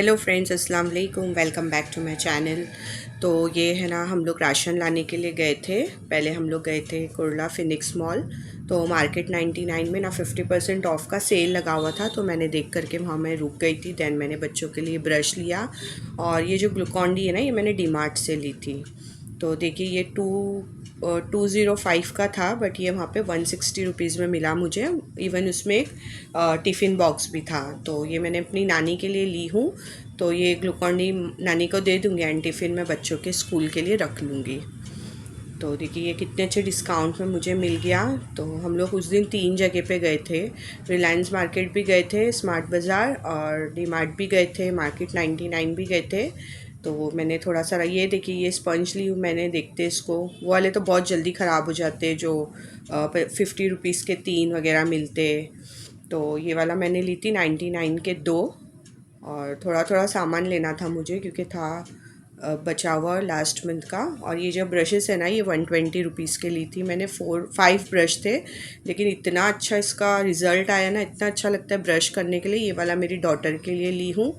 Hello friends, अस्सलाम वालेकुम। Welcome back to my channel. तो ये है ना, हम लोग राशन लाने के लिए गए थे। पहले हम लोग गए थे कुर्ला फिनिक्स मॉल। तो मार्केट 99 में ना 50% ऑफ का सेल लगा हुआ था, तो मैंने देख करके वहाँ मैं रुक गई थी। दैन मैंने बच्चों के लिए ब्रश लिया, और ये जो ग्लूकॉन डी है ना, ये मैंने डी मार्ट से ली थी। तो देखिए, ये 205 का था, बट ये वहाँ पे 160 रुपीज़ में मिला मुझे। इवन उसमें एक टिफ़िन बॉक्स भी था। तो ये मैंने अपनी नानी के लिए ली हूँ। तो ये ग्लूकॉन डी नानी को दे दूँगी एंड टिफ़िन में बच्चों के स्कूल के लिए रख लूँगी। तो देखिए, ये कितने अच्छे डिस्काउंट में मुझे मिल गया। तो हम लोग उस दिन 3 जगह पे गए थे। रिलायंस मार्केट भी गए थे, स्मार्ट बाज़ार, और डी मार्ट भी गए थे, मार्केट 99 भी गए थे। तो मैंने थोड़ा सा, ये देखिए, ये स्पंज ली हूँ मैंने। देखते इसको, वो वाले तो बहुत जल्दी ख़राब हो जाते, जो 50 रुपीज़ के 3 वगैरह मिलते। तो ये वाला मैंने ली थी 99 के 2। और थोड़ा थोड़ा सामान लेना था मुझे, क्योंकि था बचा हुआ लास्ट मंथ का। और ये जो ब्रशेस है ना, ये 120 रुपीज़ के ली थी मैंने। 5 ब्रश थे, लेकिन इतना अच्छा इसका रिज़ल्ट आया ना, इतना अच्छा लगता है ब्रश करने के लिए। ये वाला मेरी डॉटर के लिए ली हूँ।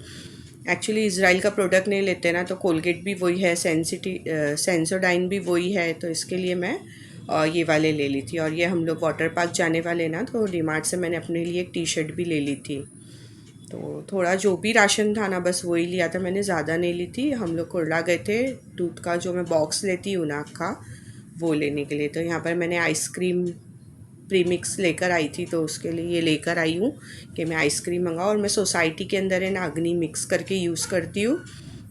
एक्चुअली इज़राइल का प्रोडक्ट नहीं लेते ना, तो कोलगेट भी वही है, सेंसोडाइन भी वही है, तो इसके लिए मैं ये वाले ले ली थी। और ये हम लोग वाटर पार्क जाने वाले ना, तो डीमार्ट से मैंने अपने लिए एक टी शर्ट भी ले ली थी। तो थोड़ा जो भी राशन था ना, बस वही लिया था मैंने, ज़्यादा नहीं ली थी। हम लोग कुर्ला गए थे दूध का, जो मैं बॉक्स लेती हूँ ना का, वो लेने के लिए। तो यहाँ पर मैंने आइसक्रीम प्रीमिक्स लेकर आई थी, तो उसके लिए ये लेकर आई हूँ कि मैं आइसक्रीम मंगाऊँ। और मैं सोसाइटी के अंदर है ना, अग्नि मिक्स करके यूज़ करती हूँ।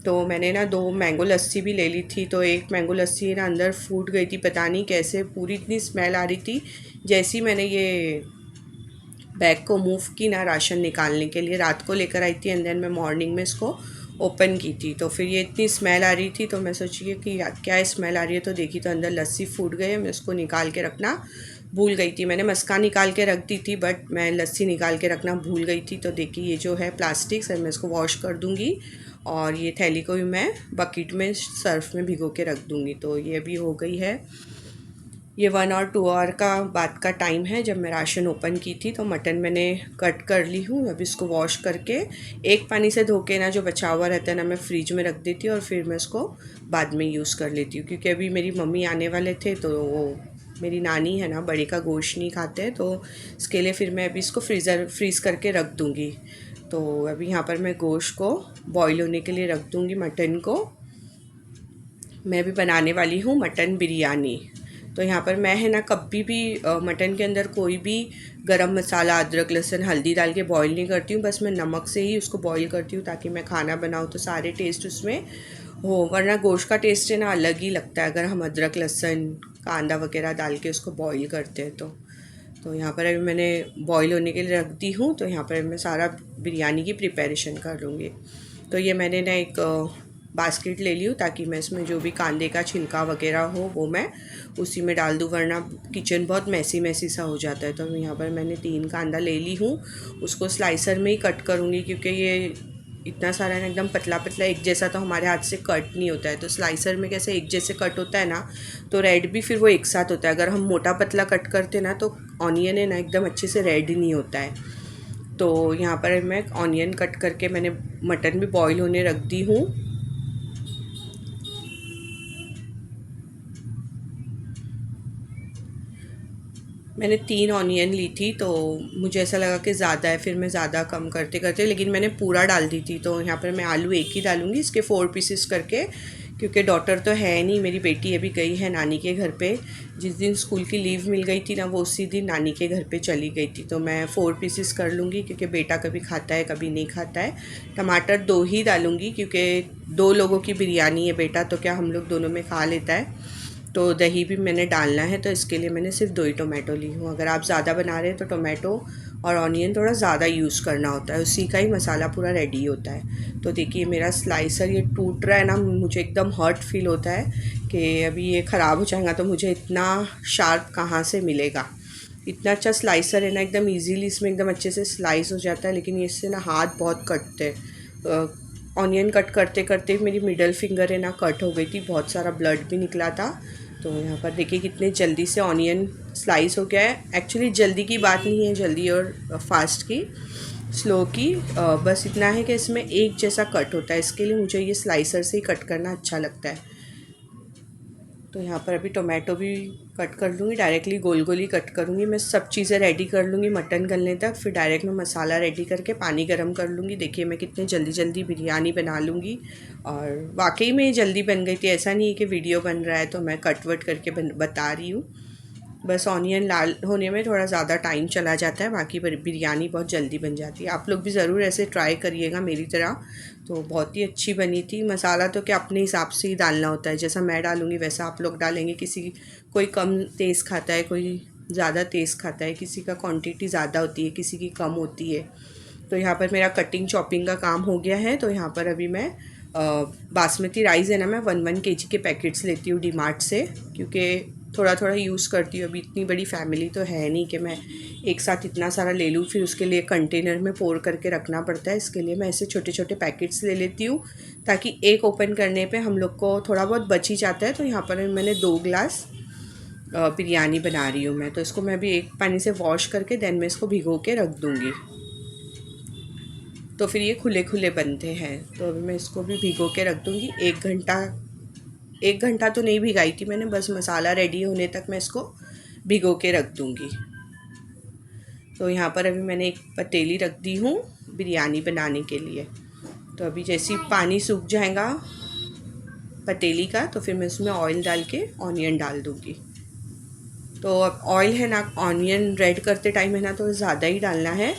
तो मैंने ना 2 मैंगो लस्सी भी ले ली थी। तो एक मैंगो लस्सी है ना, अंदर फूट गई थी, पता नहीं कैसे, पूरी इतनी स्मेल आ रही थी। जैसे ही मैंने ये बैग को मूव की ना राशन निकालने के लिए, रात को लेकर आई थी, एंड देन मैं मॉर्निंग में इसको ओपन की थी। तो फिर ये इतनी स्मेल आ रही थी, तो मैं सोची कि क्या स्मेल आ रही है। तो देखी तो अंदर लस्सी फूट गई है। मैं उसको निकाल के रखना भूल गई थी। मैंने मस्का निकाल के रख दी थी, बट मैं लस्सी निकाल के रखना भूल गई थी। तो देखिए, ये जो है प्लास्टिक से, मैं इसको वॉश कर दूँगी। और ये थैली को भी मैं बकेट में सर्फ में भिगो के रख दूँगी। तो ये भी हो गई है। ये 1 और 2 आवर का बाद का टाइम है, जब मैं राशन ओपन की थी। तो मटन मैंने कट कर ली हूँ। अब इसको वॉश करके एक पानी से धो के ना, जो बचा हुआ रहता है ना, मैं फ्रिज में रख देती हूँ, और फिर मैं इसको बाद में यूज़ कर लेती हूँ। क्योंकि अभी मेरी मम्मी आने वाले थे, तो वो मेरी नानी है ना, बड़े का गोश्त नहीं खाते हैं, तो इसके लिए फिर मैं अभी इसको फ्रीज़ करके रख दूँगी। तो अभी यहाँ पर मैं गोश्त को बॉईल होने के लिए रख दूँगी। मटन को मैं भी बनाने वाली हूँ मटन बिरयानी। तो यहाँ पर मैं है ना, कभी भी मटन के अंदर कोई भी गरम मसाला, अदरक, लहसुन, हल्दी डाल के बॉईल नहीं करती हूँ। बस मैं नमक से ही उसको बॉईल करती हूँ, ताकि मैं खाना बनाऊँ तो सारे टेस्ट उसमें हो। वरना गोश्त का टेस्ट है ना, अलग ही लगता है अगर हम अदरक, लहसुन, कांदा वगैरह डाल के उसको बॉईल करते हैं। तो यहाँ पर अभी मैंने बॉईल होने के लिए रख दी हूँ। तो यहाँ पर मैं सारा बिरयानी की प्रिपरेशन कर लूँगी। तो ये मैंने ना एक बास्केट ले ली हूँ, ताकि मैं इसमें जो भी कांदे का छिलका वगैरह हो, वो मैं उसी में डाल दूँ, वरना किचन बहुत मैसी मैसी सा हो जाता है। तो यहाँ पर मैंने 3 कांदा ले ली हूँ। उसको स्लाइसर में ही कट करूँगी, क्योंकि ये इतना सारा है ना, एकदम पतला पतला एक जैसा तो हमारे हाथ से कट नहीं होता है। तो स्लाइसर में कैसे एक जैसे कट होता है ना, तो रेड भी फिर वो एक साथ होता है। अगर हम मोटा पतला कट करते ना, तो ऑनियन है ना, एकदम अच्छे से रेड नहीं होता है। तो यहाँ पर मैं ऑनियन कट करके मैंने मटन भी बॉईल होने रख दी हूँ। मैंने 3 ऑनियन ली थी, तो मुझे ऐसा लगा कि ज़्यादा है, फिर मैं ज़्यादा कम करते करते, लेकिन मैंने पूरा डाल दी थी। तो यहाँ पर मैं आलू एक ही डालूँगी, इसके 4 पीसेस करके। क्योंकि डॉटर तो है नहीं, मेरी बेटी अभी गई है नानी के घर पे। जिस दिन स्कूल की लीव मिल गई थी ना, वो उसी दिन नानी के घर पे चली गई थी। तो मैं 4 पीसेस कर लूँगी, क्योंकि बेटा कभी खाता है कभी नहीं खाता है। टमाटर 2 ही डालूँगी, क्योंकि 2 लोगों की बिरयानी है। बेटा तो क्या, हम लोग दोनों में खा लेता है। तो दही भी मैंने डालना है, तो इसके लिए मैंने सिर्फ 2 ही टोमेटो ली हूँ। अगर आप ज़्यादा बना रहे हैं तो टोमेटो और ऑनियन थोड़ा ज़्यादा यूज़ करना होता है, उसी का ही मसाला पूरा रेडी होता है। तो देखिए, मेरा स्लाइसर ये टूट रहा है ना, मुझे एकदम हर्ट फील होता है कि अभी ये ख़राब हो जाएगा, तो मुझे इतना शार्प कहाँ से मिलेगा। इतना अच्छा स्लाइसर है ना, एकदम ईजीली इसमें एकदम अच्छे से स्लाइस हो जाता है। लेकिन इससे ना हाथ बहुत कटते हैं। ऑनियन कट करते करते मेरी मिडल फिंगर है ना, कट हो गई थी, बहुत सारा ब्लड भी निकला था। तो यहाँ पर देखिए, कितने जल्दी से ऑनियन स्लाइस हो गया है। एक्चुअली जल्दी की बात नहीं है, जल्दी और फास्ट की। स्लो की। बस इतना है कि इसमें एक जैसा कट होता है, इसके लिए मुझे ये स्लाइसर से ही कट करना अच्छा लगता है। तो यहाँ पर अभी टोमेटो भी कट कर लूँगी, डायरेक्टली गोल गोल ही कट करूँगी। मैं सब चीज़ें रेडी कर लूँगी मटन गलने तक, फिर डायरेक्ट मैं मसाला रेडी करके पानी गर्म कर लूँगी। देखिए मैं कितने जल्दी जल्दी बिरयानी बना लूँगी, और वाकई में जल्दी बन गई थी। ऐसा नहीं है कि वीडियो बन रहा है तो मैं कट वट करके बता रही हूँ। बस ऑनियन लाल होने में थोड़ा ज़्यादा टाइम चला जाता है, बाकी बिरयानी बहुत जल्दी बन जाती है। आप लोग भी ज़रूर ऐसे ट्राई करिएगा मेरी तरह, तो बहुत ही अच्छी बनी थी। मसाला तो क्या अपने हिसाब से ही डालना होता है, जैसा मैं डालूँगी वैसा आप लोग डालेंगे। कोई कम तेज़ खाता है, कोई ज़्यादा तेज़ खाता है, किसी का क्वांटिटी ज़्यादा होती है, किसी की कम होती है। तो यहाँ पर मेरा कटिंग चॉपिंग का काम हो गया है। तो यहाँ पर अभी मैं बासमती राइस है ना, मैं 1 kg के पैकेट्स लेती हूँ डीमार्ट से, क्योंकि थोड़ा थोड़ा यूज़ करती हूँ। अभी इतनी बड़ी फैमिली तो है नहीं कि मैं एक साथ इतना सारा ले लूँ, फिर उसके लिए कंटेनर में पोर करके रखना पड़ता है। इसके लिए मैं ऐसे छोटे छोटे पैकेट्स ले लेती हूँ, ताकि एक ओपन करने पे हम लोग को थोड़ा बहुत बच ही जाता है। तो यहाँ पर मैंने 2 गिलास बिरयानी बना रही हूँ मैं, तो इसको मैं अभी एक पानी से वॉश करके देन मैं इसको भिगो के रख दूँगी, तो फिर ये खुले खुले बनते हैं। तो अभी मैं इसको भी भिगो के रख दूँगी 1 घंटा। 1 घंटा तो नहीं भिगाई थी मैंने, बस मसाला रेडी होने तक मैं इसको भिगो के रख दूँगी। तो यहाँ पर अभी मैंने एक पतीली रख दी हूँ बिरयानी बनाने के लिए। तो अभी जैसे ही पानी सूख जाएगा पतीली का, तो फिर मैं उसमें ऑयल डाल के ऑनियन डाल दूँगी। तो अब ऑयल है ना, ऑनियन रेड करते टाइम है ना, तो ज़्यादा ही डालना है।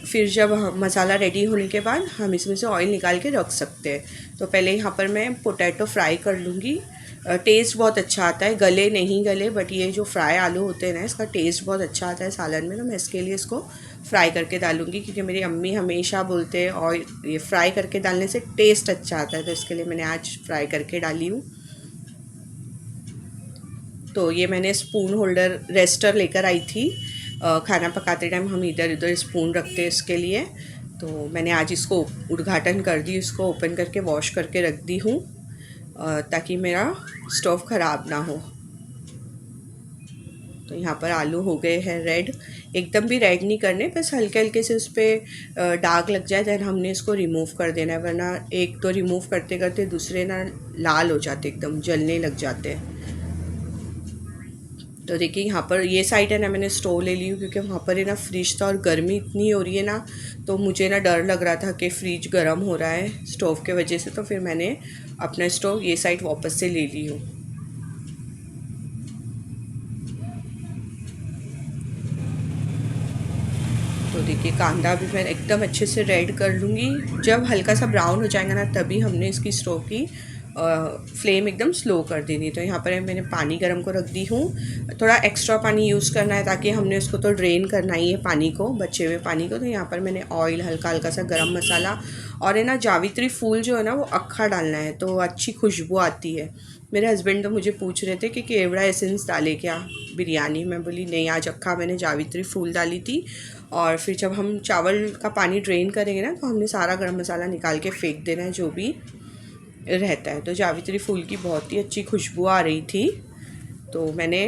फिर जब मसाला रेडी होने के बाद हम इसमें से ऑयल निकाल के रख सकते हैं। तो पहले यहाँ पर मैं पोटैटो फ्राई कर लूँगी। टेस्ट बहुत अच्छा आता है, गले नहीं गले, बट ये जो फ्राई आलू होते हैं ना, इसका टेस्ट बहुत अच्छा आता है सालन में। तो मैं इसके लिए इसको फ्राई करके डालूँगी, क्योंकि मेरी अम्मी हमेशा बोलते हैं और ये फ्राई करके डालने से टेस्ट अच्छा आता है। तो इसके लिए मैंने आज फ्राई करके डाली हूँ। तो ये मैंने स्पून होल्डर रेस्टर लेकर आई थी। खाना पकाते टाइम हम इधर उधर स्पून रखते हैं इसके लिए। तो मैंने आज इसको उद्घाटन कर दी, इसको ओपन करके वॉश करके रख दी हूँ, ताकि मेरा स्टोव ख़राब ना हो। तो यहाँ पर आलू हो गए हैं रेड, एकदम भी रेड नहीं करने, बस हल्के हल्के से उस पर दाग लग जाए दैन हमने इसको रिमूव कर देना है, वरना एक तो रिमूव करते करते दूसरे ना लाल हो जाते, एकदम जलने लग जाते हैं। तो देखिए यहाँ पर ये साइड है ना, मैंने स्टोव ले ली हूँ, क्योंकि वहाँ पर है ना फ्रिज था और गर्मी इतनी हो रही है ना, तो मुझे ना डर लग रहा था कि फ्रिज गर्म हो रहा है स्टोव के वजह से। तो फिर मैंने अपना स्टोव ये साइड वापस से ले ली हूँ। तो देखिए कांदा भी मैं एकदम अच्छे से रेड कर लूँगी। जब हल्का सा ब्राउन हो जाएगा ना, तभी हमने इसकी स्टोव की फ्लेम एकदम स्लो कर देनी। तो यहाँ पर मैंने पानी गर्म को रख दी हूँ। थोड़ा एक्स्ट्रा पानी यूज़ करना है, ताकि हमने उसको तो ड्रेन करना ही है पानी को, बचे हुए पानी को। तो यहाँ पर मैंने ऑयल, हल्का हल्का सा गरम मसाला और है ना जावित्री फूल जो है ना, वो अक्खा डालना है, तो अच्छी खुशबू आती है। मेरे हस्बैंड तो मुझे पूछ रहे थे कि केवड़ा एसेंस डाले क्या बिरयानी। मैं बोली नहीं, आज अक्खा मैंने जावित्री फूल डाली थी। और फिर जब हम चावल का पानी ड्रेन करेंगे ना, तो हमने सारा गरम मसाला निकाल के फेंक देना है जो भी रहता है। तो जावित्री फूल की बहुत ही अच्छी खुशबू आ रही थी, तो मैंने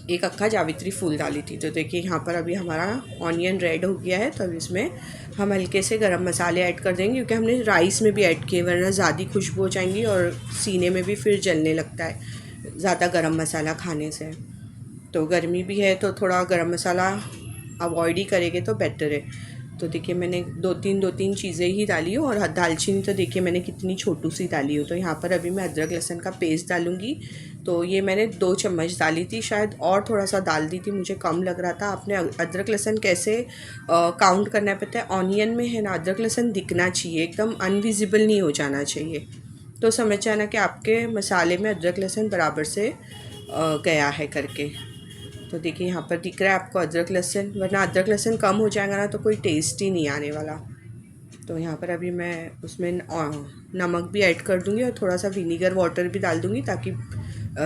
एक अक्खा जावित्री फूल डाली थी। तो देखिए यहाँ पर अभी हमारा ऑनियन रेड हो गया है। तो अब इसमें हम हल्के से गरम मसाले ऐड कर देंगे, क्योंकि हमने राइस में भी ऐड किए, वरना ज़्यादा खुशबू हो जाएंगी और सीने में भी फिर जलने लगता है ज़्यादा गरम मसाला खाने से। तो गर्मी भी है, तो थोड़ा गरम मसाला अवॉइड ही करेंगे तो बेटर है। तो देखिए मैंने दो तीन चीज़ें ही डाली हूँ, और दालचीनी तो देखिए मैंने कितनी छोटू सी डाली हूँ। तो यहाँ पर अभी मैं अदरक लहसुन का पेस्ट डालूँगी। तो ये मैंने 2 चम्मच डाली थी, शायद और थोड़ा सा डाल दी थी, मुझे कम लग रहा था। आपने अदरक लहसुन कैसे काउंट करना है पता है, ऑनियन में है ना अदरक लहसुन दिखना चाहिए, एकदम अनविजिबल नहीं हो जाना चाहिए। तो समझ जाना कि आपके मसाले में अदरक लहसुन बराबर से गया है करके। तो देखिए यहाँ पर दिख रहा है आपको अदरक लहसुन, वरना अदरक लहसुन कम हो जाएगा ना तो कोई टेस्ट ही नहीं आने वाला। तो यहाँ पर अभी मैं उसमें नमक भी ऐड कर दूँगी, और थोड़ा सा विनीगर वाटर भी डाल दूँगी, ताकि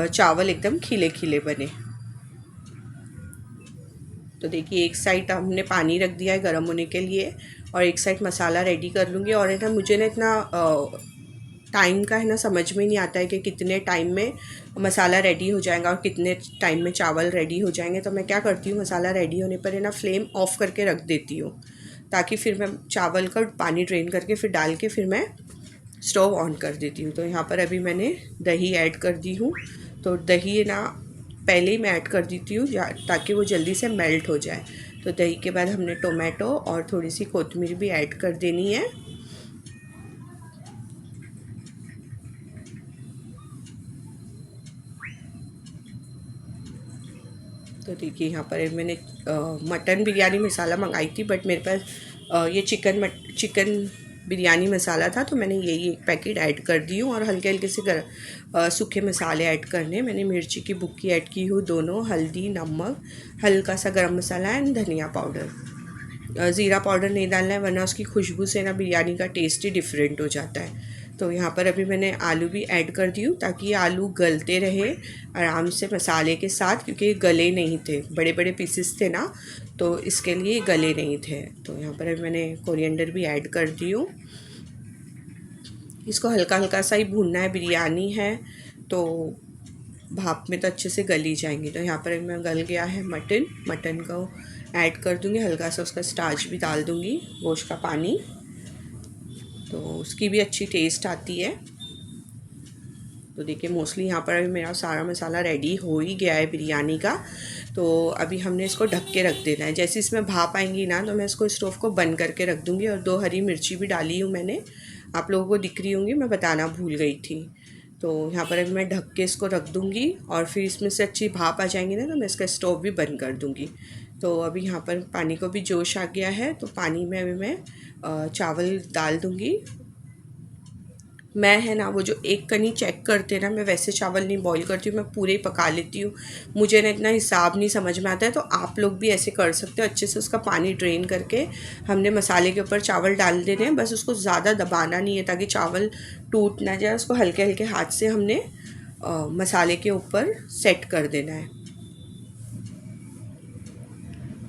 चावल एकदम खिले खिले बने। तो देखिए एक साइड हमने पानी रख दिया है गर्म होने के लिए, और एक साइड मसाला रेडी कर लूँगी। और है ना मुझे ना इतना टाइम का है ना समझ में नहीं आता है कि कितने टाइम में मसाला रेडी हो जाएगा और कितने टाइम में चावल रेडी हो जाएंगे। तो मैं क्या करती हूँ, मसाला रेडी होने पर है ना फ्लेम ऑफ करके रख देती हूँ, ताकि फिर मैं चावल का पानी ड्रेन करके फिर डाल के फिर मैं स्टोव ऑन कर देती हूँ। तो यहाँ पर अभी मैंने दही ऐड कर दी हूँ। तो दही ना पहले ही मैं ऐड कर देती हूँ ताकि वो जल्दी से मेल्ट हो जाए। तो दही के बाद हमने टोमेटो और थोड़ी सी कोतमीर भी ऐड कर देनी है। तो देखिए यहाँ पर मैंने मटन बिरयानी मसाला मंगाई थी, बट मेरे पास ये चिकन बिरयानी मसाला था, तो मैंने यही एक पैकेट ऐड कर दी हूँ। और हल्के हल्के से सूखे मसाले ऐड करने, मैंने मिर्ची की बुक्की ऐड की हूँ दोनों, हल्दी, नमक, हल्का सा गरम मसाला एंड धनिया पाउडर। ज़ीरा पाउडर नहीं डालना है, वरना उसकी खुशबू से ना बिरयानी का टेस्ट ही डिफरेंट हो जाता है। तो यहाँ पर अभी मैंने आलू भी ऐड कर दी हूँ, ताकि ये आलू गलते रहे आराम से मसाले के साथ, क्योंकि ये गले नहीं थे, बड़े बड़े पीसेस थे ना, तो इसके लिए गले नहीं थे। तो यहाँ पर अभी मैंने कोरिएंडर भी ऐड कर दी हूँ। इसको हल्का हल्का सा ही भूनना है, बिरयानी है तो भाप में तो अच्छे से गल ही जाएंगी। तो यहाँ पर मैं गल गया है मटन को ऐड कर दूँगी, हल्का सा उसका स्टार्च भी डाल दूँगी, गोश्त का पानी, तो उसकी भी अच्छी टेस्ट आती है। तो देखिए मोस्टली यहाँ पर अभी मेरा सारा मसाला रेडी हो ही गया है बिरयानी का। तो अभी हमने इसको ढक के रख देना है। जैसे इसमें भाप आएंगी ना, तो मैं इसको स्टोव को बंद करके रख दूँगी। और 2 हरी मिर्ची भी डाली हूँ मैंने, आप लोगों को दिख रही होंगी, मैं बताना भूल गई थी। तो यहाँ पर अभी मैं ढक के इसको रख दूँगी, और फिर इसमें से अच्छी भाप आ जाएंगी ना, तो मैं इसका स्टोव भी बंद कर दूँगी। तो अभी यहाँ पर पानी को भी जोश आ गया है, तो पानी में अभी मैं चावल डाल दूँगी। मैं है ना वो जो एक कनी चेक करते हैं ना, मैं वैसे चावल नहीं बॉईल करती हूँ, मैं पूरे ही पका लेती हूँ। मुझे ना इतना हिसाब नहीं समझ में आता है, तो आप लोग भी ऐसे कर सकते हो। अच्छे से उसका पानी ड्रेन करके हमने मसाले के ऊपर चावल डाल देने हैं, बस उसको ज़्यादा दबाना नहीं है ताकि चावल टूट ना जाए। उसको हल्के हल्के हाथ से हमने मसाले के ऊपर सेट कर देना है।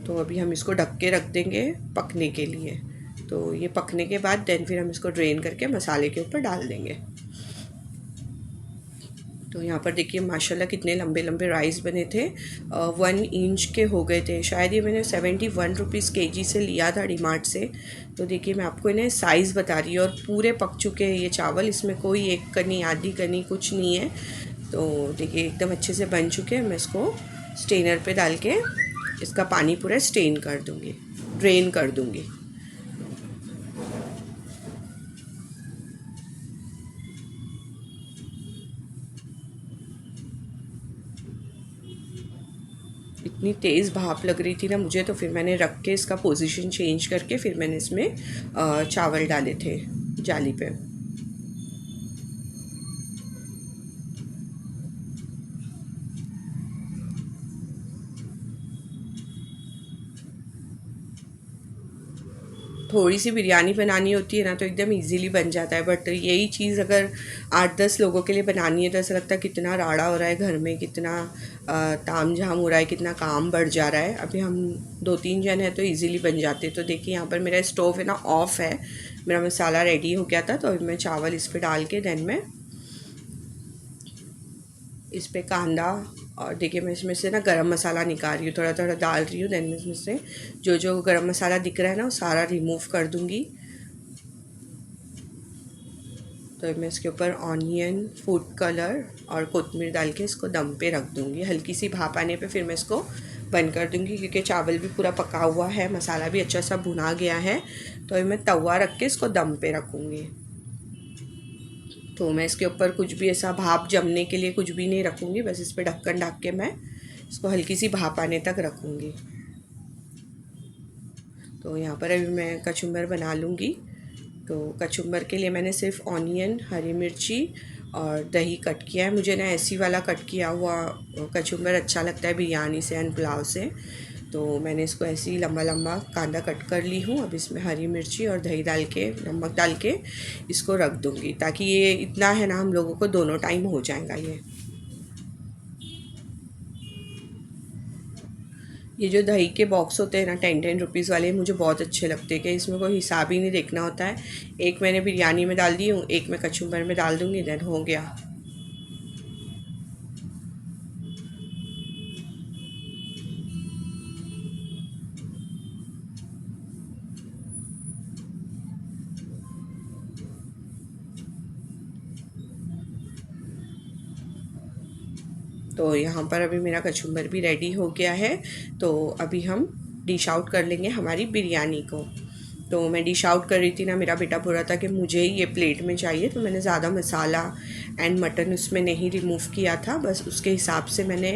तो अभी हम इसको ढक के रख देंगे पकने के लिए। तो ये पकने के बाद देन फिर हम इसको ड्रेन करके मसाले के ऊपर डाल देंगे। तो यहाँ पर देखिए माशाल्लाह कितने लंबे लंबे राइस बने थे, 1 इंच के हो गए थे। शायद ये मैंने 71 रुपीज़ kg से लिया था डीमार्ट से। तो देखिए मैं आपको इन्हें साइज़ बता रही हूँ, और पूरे पक चुके हैं ये चावल, इसमें कोई एक कनी आधी कनी कुछ नहीं है। तो देखिए एकदम अच्छे से बन चुके हैं। मैं इसको स्ट्रेनर पे डाल के इसका पानी पूरा स्ट्रेन कर दूँगी, ड्रेन कर दूँगी। इतनी तेज़ भाप लग रही थी ना मुझे, तो फिर मैंने रख के इसका पोजीशन चेंज करके फिर मैंने इसमें चावल डाले थे जाली पे। थोड़ी सी बिरयानी बनानी होती है ना, तो एकदम इजीली बन जाता है, बट यही चीज़ अगर 8-10 लोगों के लिए बनानी है, तो ऐसा लगता है कितना राड़ा हो रहा है घर में, कितना ताम झाम हो रहा है, कितना काम बढ़ जा रहा है। अभी हम 2-3 जन हैं तो इजीली बन जाते। तो देखिए यहाँ पर मेरा स्टोव है ना ऑफ़ है, मेरा मसाला रेडी हो गया था। तो अभी मैं चावल इस पर डाल के देन मैं इस पर कांदा, और देखिए मैं इसमें से ना गरम मसाला निकाल रही हूँ, थोड़ा थोड़ा डाल रही हूँ। देन मैं इसमें से जो जो गरम मसाला दिख रहा है ना, वो सारा रिमूव कर दूँगी। तो मैं इसके ऊपर ऑनियन, फूड कलर और कोतमीर डाल के इसको दम पे रख दूँगी। हल्की सी भाप आने पे फिर मैं इसको बंद कर दूँगी, क्योंकि चावल भी पूरा पका हुआ है, मसाला भी अच्छा सा भुना गया है। तो मैं तवा रख के इसको दम पे रखूँगी। तो मैं इसके ऊपर कुछ भी ऐसा भाप जमने के लिए कुछ भी नहीं रखूँगी, बस इस पर ढक्कन ढक के मैं इसको हल्की सी भाप आने तक रखूँगी। तो यहाँ पर अभी मैं कचुम्बर बना लूँगी। तो कचुम्बर के लिए मैंने सिर्फ ऑनियन, हरी मिर्ची और दही कट किया है। मुझे ना ऐसी वाला कट किया हुआ कचुम्बर अच्छा लगता है बिरयानी से एंड पुलाव से। तो मैंने इसको ऐसे ही लंबा लंबा कांदा कट कर ली हूँ। अब इसमें हरी मिर्ची और दही डाल के, नमक डाल के इसको रख दूँगी, ताकि ये इतना है ना हम लोगों को दोनों टाइम हो जाएगा ये। ये जो दही के बॉक्स होते हैं ना 10-10 रुपीज़ वाले, मुझे बहुत अच्छे लगते हैं कि इसमें कोई हिसाब ही नहीं देखना होता है। एक मैंने बिरयानी में डाल दी हूँ, एक मैं कचुम्बर में डाल दूँगी, देन हो गया। तो यहाँ पर अभी मेरा कचुम्बर भी रेडी हो गया है। तो अभी हम डिश आउट कर लेंगे हमारी बिरयानी को। तो मैं डिश आउट कर रही थी ना, मेरा बेटा बोल रहा था कि मुझे ये प्लेट में चाहिए, तो मैंने ज़्यादा मसाला एंड मटन उसमें नहीं रिमूव किया था, बस उसके हिसाब से मैंने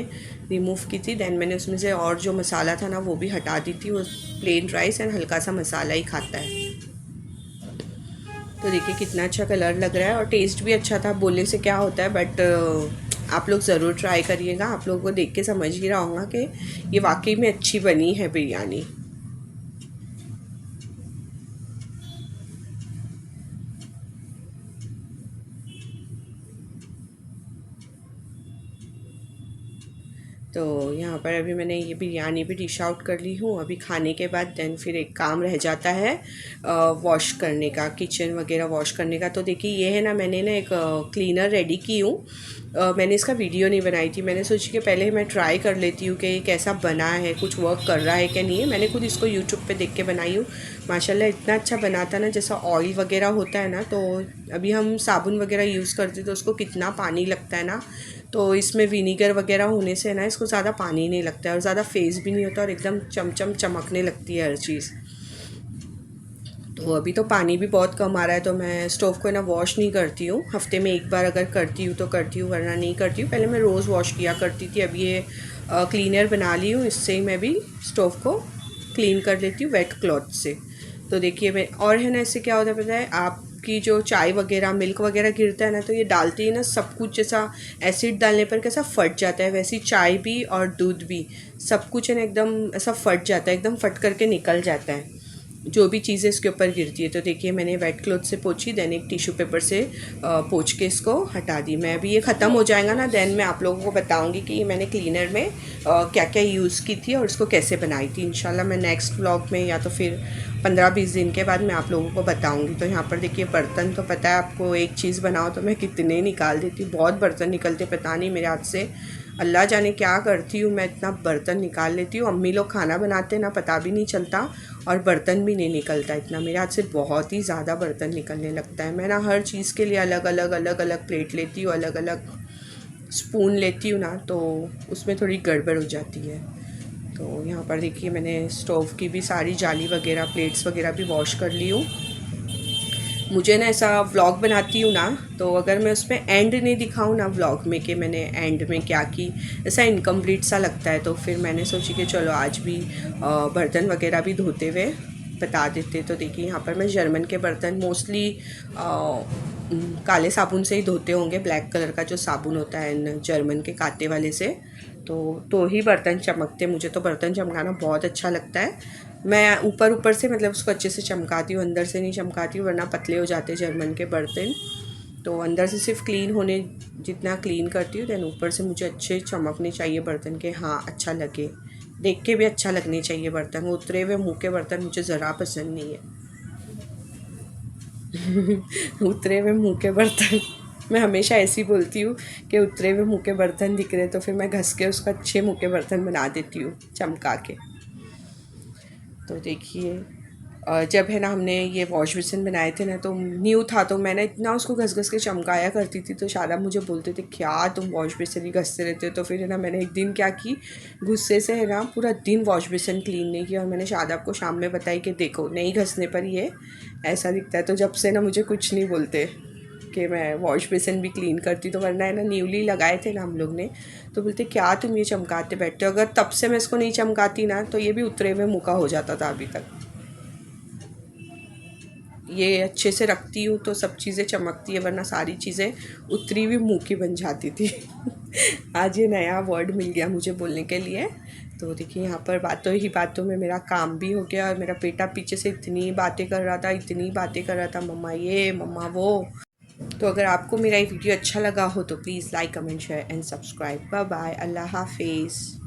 रिमूव की थी। देन मैंने उसमें से और जो मसाला था ना वो भी हटा दी थी। वो प्लेन राइस एंड हल्का सा मसाला ही खाता है। तो देखिए कितना अच्छा कलर लग रहा है और टेस्ट भी अच्छा था। बोलने से क्या होता है, बट आप लोग ज़रूर ट्राई करिएगा। आप लोगों को देख के समझ ही रहा होगा कि ये वाकई में अच्छी बनी है बिरयानी। तो यहाँ पर अभी मैंने ये बिरयानी भी डिश आउट कर ली हूँ। अभी खाने के बाद देन फिर एक काम रह जाता है वॉश करने का, किचन वगैरह वॉश करने का। तो देखिए ये है ना, मैंने ना एक क्लीनर रेडी की हूँ। मैंने इसका वीडियो नहीं बनाई थी। मैंने सोची कि पहले मैं ट्राई कर लेती हूँ कि ये कैसा बना है, कुछ वर्क कर रहा है कि नहीं है। मैंने खुद इसको यूट्यूब पे देख के बनाई हूँ। माशाल्लाह इतना अच्छा बनाता ना, जैसा ऑयल वगैरह होता है ना, तो अभी हम साबुन वगैरह यूज़ करते तो उसको कितना पानी लगता है ना, तो इसमें विनीगर वगैरह होने से ना इसको ज़्यादा पानी नहीं लगता है और ज़्यादा फेस भी नहीं होता और एकदम चमचम चमकने लगती है हर चीज़। तो अभी तो पानी भी बहुत कम आ रहा है, तो मैं स्टोव को ना वॉश नहीं करती हूँ। हफ्ते में एक बार अगर करती हूँ तो करती हूँ, वरना नहीं करती हूँ। पहले मैं रोज़ वॉश किया करती थी। अभी ये क्लीनर बना ली हूँ, इससे ही मैं भी स्टोव को क्लीन कर लेती हूँ वेट क्लॉथ से। तो देखिए मैं, और है ना, इससे क्या होता है पता है, आपकी जो चाय वगैरह मिल्क वगैरह गिरता है ना, तो ये डालते ही ना सब कुछ जैसा एसिड डालने पर कैसा फट जाता है, वैसी चाय भी और दूध भी सब कुछ है ना एकदम ऐसा फट जाता है, एकदम फट करके निकल जाता है जो भी चीज़ें इसके ऊपर गिरती है। तो देखिए मैंने वेट क्लॉथ से पोंछी, देन एक टिश्यू पेपर से पोंछ के इसको हटा दी। मैं अभी ये ख़त्म हो जाएगा ना, देन मैं आप लोगों को बताऊंगी कि ये मैंने क्लीनर में क्या क्या यूज़ की थी और इसको कैसे बनाई थी। इंशाल्लाह मैं नेक्स्ट व्लॉग में या तो फिर 15-20 दिन के बाद मैं आप लोगों को बताऊंगी। तो यहाँ पर देखिए बर्तन, तो पता है आपको, एक चीज़ बनाओ तो मैं कितने निकाल देती हूँ। बहुत बर्तन निकलते, पता नहीं मेरे हाथ से अल्लाह जाने क्या करती हूँ मैं, इतना बर्तन निकाल लेती हूँ। अम्मी लोग खाना बनाते ना, पता भी नहीं चलता और बर्तन भी नहीं निकलता इतना। मेरे हाथ से बहुत ही ज़्यादा बर्तन निकलने लगता है। मैं ना हर चीज़ के लिए अलग अलग प्लेट लेती हूँ, अलग अलग स्पून लेती हूँ ना, तो उसमें थोड़ी गड़बड़ हो जाती है। तो यहाँ पर देखिए मैंने स्टोव की भी सारी जाली वगैरह, प्लेट्स वगैरह भी वॉश कर ली हूँ। मुझे ना ऐसा व्लॉग बनाती हूँ ना, तो अगर मैं उसमें एंड नहीं दिखाऊँ ना व्लॉग में कि मैंने एंड में क्या की, ऐसा इनकम्प्लीट सा लगता है। तो फिर मैंने सोची कि चलो आज भी बर्तन वगैरह भी धोते हुए बता देते। तो देखिए यहाँ पर मैं जर्मन के बर्तन मोस्टली काले साबुन से ही धोते होंगे, ब्लैक कलर का जो साबुन होता है जर्मन के कांटे वाले से, तो ही बर्तन चमकते। मुझे तो बर्तन चमकाना बहुत अच्छा लगता है। मैं ऊपर ऊपर से मतलब उसको अच्छे से चमकाती हूँ, अंदर से नहीं चमकाती हूँ, वरना पतले हो जाते जर्मन के बर्तन। तो अंदर से सिर्फ क्लीन होने जितना क्लीन करती हूँ, देन ऊपर से मुझे अच्छे चमकने चाहिए बर्तन के, हाँ अच्छा लगे, देख के भी अच्छा लगने चाहिए बर्तन। वो उतरे हुए मुँह के बर्तन मुझे ज़रा पसंद नहीं है। उतरे हुए मुँह के बर्तन मैं हमेशा ऐसी बोलती हूँ कि उतरे हुए मुँह के बर्तन दिख रहे तो फिर मैं घस के उसको अच्छे मुँह के बर्तन बना देती हूँ चमका के। तो देखिए जब है ना हमने ये वॉश बेसिन बनाए थे ना, तो न्यू था, तो मैंने इतना उसको घस घस के चमकाया करती थी। तो शायद मुझे बोलते थे क्या तुम वॉश बेसिन ही घसते रहते हो। तो फिर है ना मैंने एक दिन क्या की, गुस्से से है ना पूरा दिन वॉश बेसिन क्लीन नहीं किया और मैंने शादाब को शाम में बताई कि देखो नहीं घसने पर ये ऐसा दिखता है। तो जब से ना मुझे कुछ नहीं बोलते कि मैं वॉश बेसिन भी क्लीन करती। तो वरना है ना न्यूली लगाए थे ना हम लोग ने, तो बोलते क्या तुम ये चमकाते बैठते हो। अगर तब से मैं इसको नहीं चमकाती ना, तो ये भी उतरे हुए मुँह का हो जाता था अभी तक। ये अच्छे से रखती हूँ तो सब चीज़ें चमकती है, वरना सारी चीज़ें उतरी हुई मुँह की बन जाती थी। आज ये नया वर्ड मिल गया मुझे बोलने के लिए। तो देखिए यहाँ पर बातों ही बातों में मेरा काम भी हो गया और मेरा बेटा पीछे से इतनी बातें कर रहा था, इतनी बातें कर रहा था, मम्मा ये मम्मा वो। तो अगर आपको मेरा ये वीडियो अच्छा लगा हो तो please like comment share and subscribe. Bye bye, अल्लाह हाफिज़।